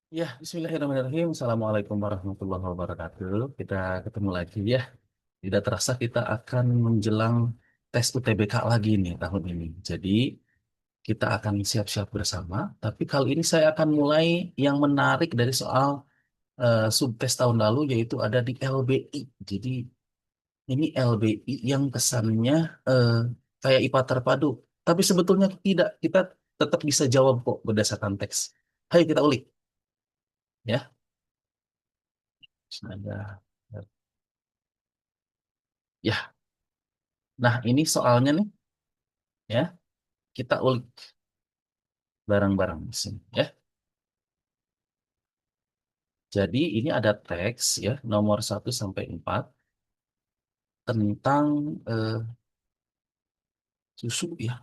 Ya, Bismillahirrahmanirrahim. Assalamualaikum warahmatullahi wabarakatuh. Kita ketemu lagi ya. Tidak terasa kita akan menjelang tes UTBK lagi nih tahun ini. Jadi kita akan siap-siap bersama. Tapi kali ini saya akan mulai yang menarik dari soal subtes tahun lalu yaitu ada di LBI. Jadi ini LBI yang kesannya eh, kayak IPA terpadu. Tapi sebetulnya tidak. Kita tetap bisa jawab kok berdasarkan teks. Ayo kita ulik ya. Ada. Ya, nah ini soalnya nih ya, kita ulik bareng-bareng di sini ya. Jadi ini ada teks ya nomor 1 sampai 4 tentang eh, susu ya.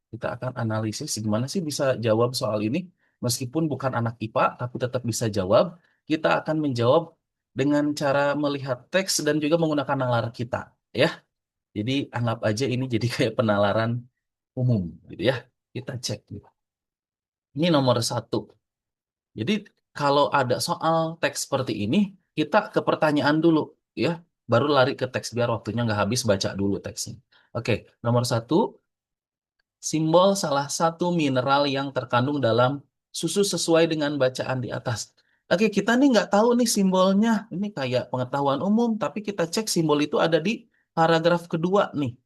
Kita akan analisis gimana sih bisa jawab soal ini meskipun bukan anak IPA tapi tetap bisa jawab. Kita akan menjawab dengan cara melihat teks dan juga menggunakan nalar kita ya. Jadi anggap aja ini jadi kayak penalaran umum gitu ya. Kita cek. Ini nomor 1. Jadi kalau ada soal teks seperti ini, kita ke pertanyaan dulu, ya, baru lari ke teks biar waktunya nggak habis baca dulu teksnya. Oke, nomor 1, simbol salah satu mineral yang terkandung dalam susu sesuai dengan bacaan di atas. Oke, kita nih nggak tahu nih simbolnya, ini kayak pengetahuan umum, tapi kita cek simbol itu ada di paragraf kedua nih.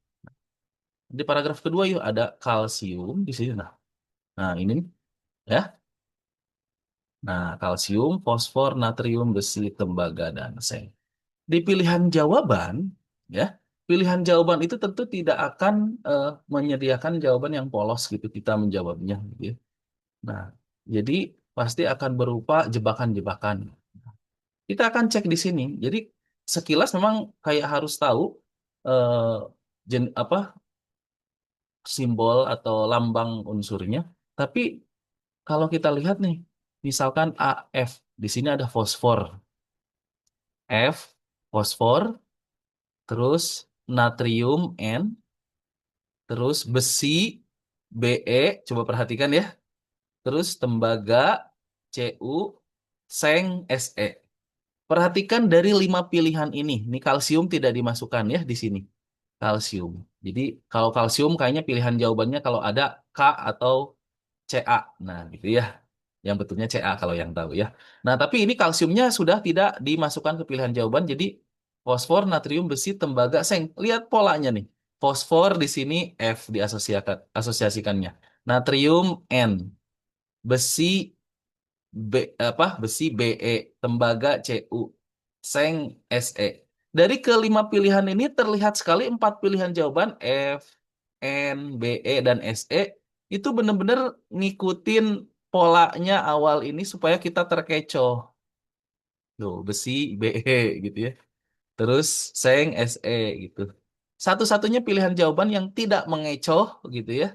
Di paragraf kedua yuk ada kalsium di sini. Nah ini nih, ya. Nah, kalsium, fosfor, natrium, besi, tembaga, dan seng. Di pilihan jawaban, ya, pilihan jawaban itu tentu tidak akan menyediakan jawaban yang polos gitu kita menjawabnya, gitu ya. Nah, jadi pasti akan berupa jebakan-jebakan. Kita akan cek di sini. Jadi sekilas memang kayak harus tahu eh, apa simbol atau lambang unsurnya. Tapi kalau kita lihat nih, misalkan AF, di sini ada fosfor. F, fosfor, terus natrium N, terus besi Be, coba perhatikan ya. Terus tembaga Cu, seng Se. Perhatikan dari 5 pilihan ini kalsium tidak dimasukkan ya di sini. Kalsium. Jadi kalau kalsium kayaknya pilihan jawabannya kalau ada K atau Ca. Nah, gitu ya. Yang betulnya Ca kalau yang tahu ya. Nah, tapi ini kalsiumnya sudah tidak dimasukkan ke pilihan jawaban. Jadi fosfor, natrium, besi, tembaga, seng. Lihat polanya nih. Fosfor di sini F diasosiasikan asosiasikannya. Natrium N, besi B besi Be, tembaga Cu, seng Se. Dari ke 5 pilihan ini terlihat sekali 4 pilihan jawaban F, N, Be, dan Se itu benar-benar ngikutin polanya awal ini supaya kita terkecoh. Tuh, besi Be gitu ya. Terus seng Se gitu. Satu-satunya pilihan jawaban yang tidak mengecoh gitu ya.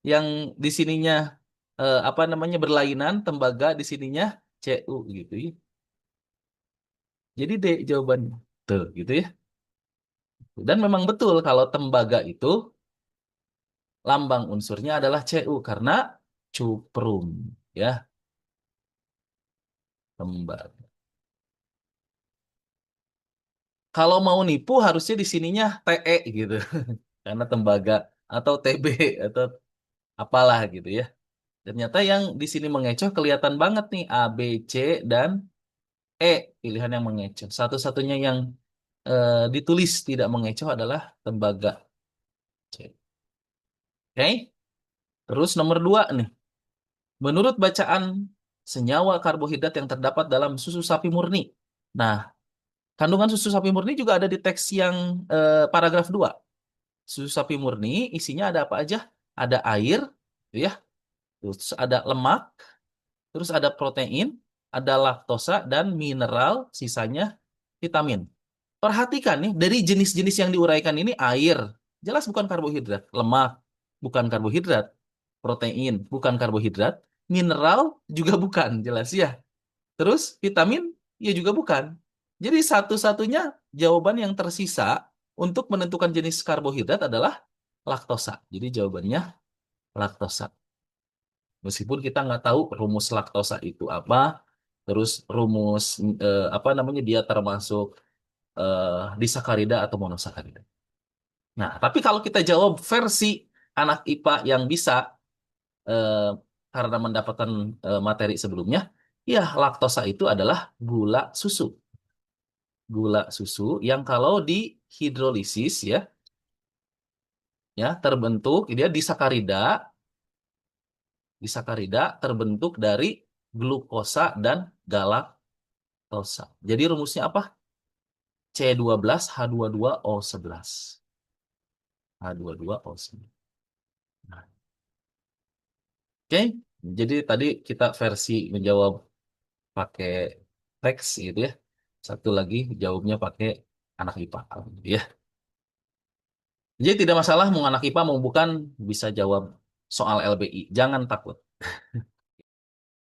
Yang di sininya apa namanya berlainan, tembaga di sininya Cu gitu ya. Jadi D jawabannya. Tuh gitu ya. Dan memang betul kalau tembaga itu lambang unsurnya adalah Cu karena cuprum ya, tembaga. Kalau mau nipu harusnya di sininya Te gitu. Karena tembaga atau Tb atau apalah gitu ya. Ternyata yang di sini mengecoh kelihatan banget nih A, B, C dan E pilihan yang mengecoh. Satu-satunya yang ditulis tidak mengecoh adalah tembaga. C. Oke. Terus nomor 2 nih. Menurut bacaan senyawa karbohidrat yang terdapat dalam susu sapi murni. Nah, kandungan susu sapi murni juga ada di teks yang paragraf 2. Susu sapi murni isinya ada apa aja? Ada air, gitu ya. Terus ada lemak, terus ada protein, ada laktosa dan mineral, sisanya vitamin. Perhatikan nih, dari jenis-jenis yang diuraikan ini air, jelas bukan karbohidrat, lemak bukan karbohidrat, protein bukan karbohidrat, mineral juga bukan, jelas ya. Terus vitamin ya juga bukan. Jadi satu-satunya jawaban yang tersisa untuk menentukan jenis karbohidrat adalah laktosa. Jadi jawabannya laktosa. Meskipun kita nggak tahu rumus laktosa itu apa, terus rumus apa namanya dia termasuk disakarida atau monosakarida. Nah, tapi kalau kita jawab versi anak IPA yang bisa eh, karena mendapatkan materi sebelumnya, ya laktosa itu adalah gula susu. Gula susu yang kalau di hidrolisis ya terbentuk dia disakarida terbentuk dari glukosa dan galaktosa. Jadi rumusnya apa? C12H22O11. H22O11. Nah, oke, jadi tadi kita versi menjawab pakai teks gitu ya. Satu lagi jawabnya pakai anak IPA gitu ya. Jadi tidak masalah mau anak IPA mau bukan bisa jawab soal LBI. Jangan takut.